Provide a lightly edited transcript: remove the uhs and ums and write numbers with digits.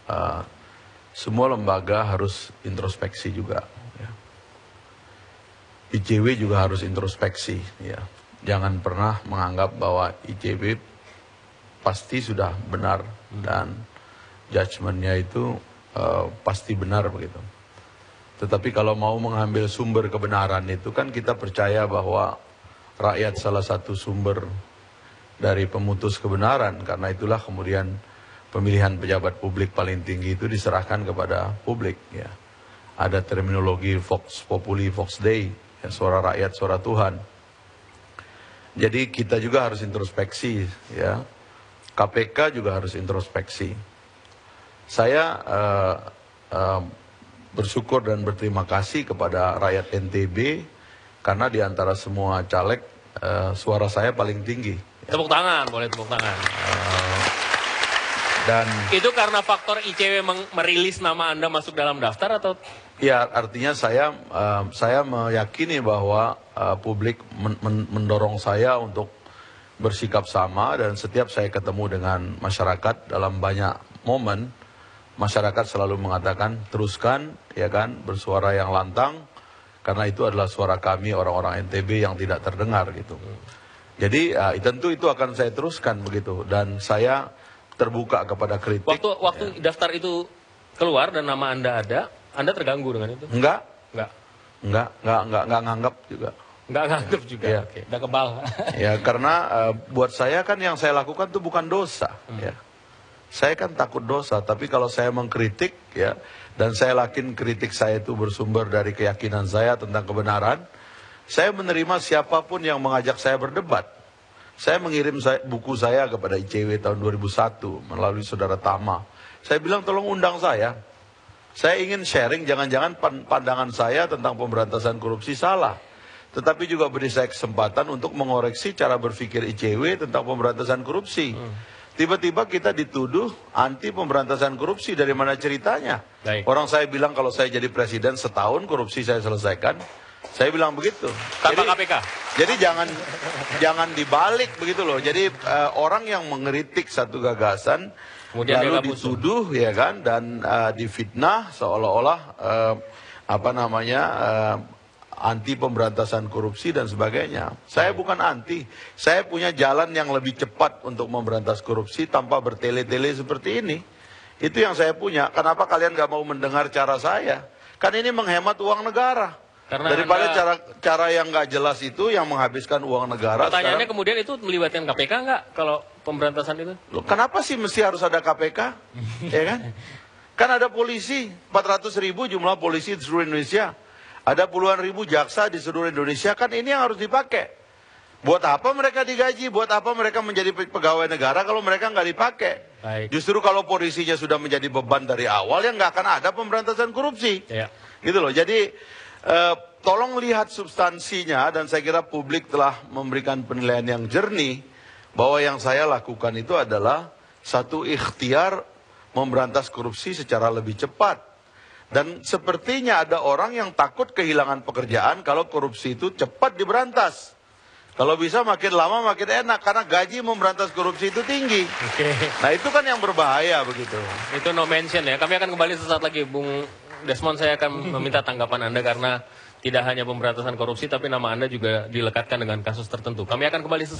uh, semua lembaga harus introspeksi juga. Ya. ICW juga harus introspeksi. Ya. Jangan pernah menganggap bahwa ICW pasti sudah benar dan judgementnya itu pasti benar begitu. Tetapi kalau mau mengambil sumber kebenaran itu kan kita percaya bahwa rakyat salah satu sumber dari pemutus kebenaran. Karena itulah kemudian pemilihan pejabat publik paling tinggi itu diserahkan kepada publik. Ya. Ada terminologi Vox Populi, Vox Dei, ya, suara rakyat, suara Tuhan. Jadi kita juga harus introspeksi, ya. KPK juga harus introspeksi. Saya bersyukur dan berterima kasih kepada rakyat NTB karena di antara semua caleg suara saya paling tinggi. Tepuk tangan, boleh tepuk tangan. Dan itu karena faktor ICW merilis nama Anda masuk dalam daftar atau? Ya, artinya saya meyakini bahwa publik mendorong saya untuk bersikap sama, dan setiap saya ketemu dengan masyarakat dalam banyak momen, masyarakat selalu mengatakan teruskan, ya kan, bersuara yang lantang, karena itu adalah suara kami orang-orang NTB yang tidak terdengar gitu. Jadi tentu itu akan saya teruskan begitu, dan saya terbuka kepada kritik. Waktu ya. Daftar itu keluar dan nama Anda ada, Anda terganggu dengan itu? Enggak nganggap juga. Enggak nganggap juga, ya. Oke. Udah kebal. Ya, karena buat saya kan yang saya lakukan itu bukan dosa. Ya. Saya kan takut dosa, tapi kalau saya mengkritik, ya, dan saya yakin kritik saya itu bersumber dari keyakinan saya tentang kebenaran, saya menerima siapapun yang mengajak saya berdebat. Saya mengirim buku saya kepada ICW tahun 2001 melalui saudara Tama. Saya bilang tolong undang saya. Saya ingin sharing, jangan-jangan pandangan saya tentang pemberantasan korupsi salah. Tetapi juga beri saya kesempatan untuk mengoreksi cara berpikir ICW tentang pemberantasan korupsi. Tiba-tiba kita dituduh anti pemberantasan korupsi, dari mana ceritanya? Baik. Orang saya bilang kalau saya jadi presiden setahun korupsi saya selesaikan. Saya bilang begitu. Tanpa KPK. Jadi jangan dibalik begitu loh. Jadi orang yang mengkritik satu gagasan kemudian lalu dituduh, ya kan, dan difitnah seolah-olah anti pemberantasan korupsi dan sebagainya. Saya bukan anti. Saya punya jalan yang lebih cepat untuk memberantas korupsi tanpa bertele-tele seperti ini. Itu yang saya punya. Kenapa kalian gak mau mendengar cara saya? Kan ini menghemat uang negara. Karena daripada cara yang gak jelas itu yang menghabiskan uang negara. Pertanyaannya kemudian itu melibatkan KPK nggak kalau pemberantasan itu? Loh, kenapa sih mesti harus ada KPK? Ya kan? Kan ada polisi, 400.000 jumlah polisi di seluruh Indonesia. Ada puluhan ribu jaksa di seluruh Indonesia, kan ini yang harus dipakai. Buat apa mereka digaji? Buat apa mereka menjadi pegawai negara kalau mereka nggak dipakai? Baik. Justru kalau polisinya sudah menjadi beban dari awal, ya nggak akan ada pemberantasan korupsi. Ya. Gitu loh. Jadi tolong lihat substansinya, dan saya kira publik telah memberikan penilaian yang jernih bahwa yang saya lakukan itu adalah satu ikhtiar memberantas korupsi secara lebih cepat. Dan sepertinya ada orang yang takut kehilangan pekerjaan kalau korupsi itu cepat diberantas. Kalau bisa makin lama makin enak, karena gaji memberantas korupsi itu tinggi. Oke. Nah itu kan yang berbahaya begitu. Itu no mention ya. Kami akan kembali sesaat lagi, Bung Desmond. Saya akan meminta tanggapan Anda karena tidak hanya pemberantasan korupsi, tapi nama Anda juga dilekatkan dengan kasus tertentu. Kami akan kembali sesaat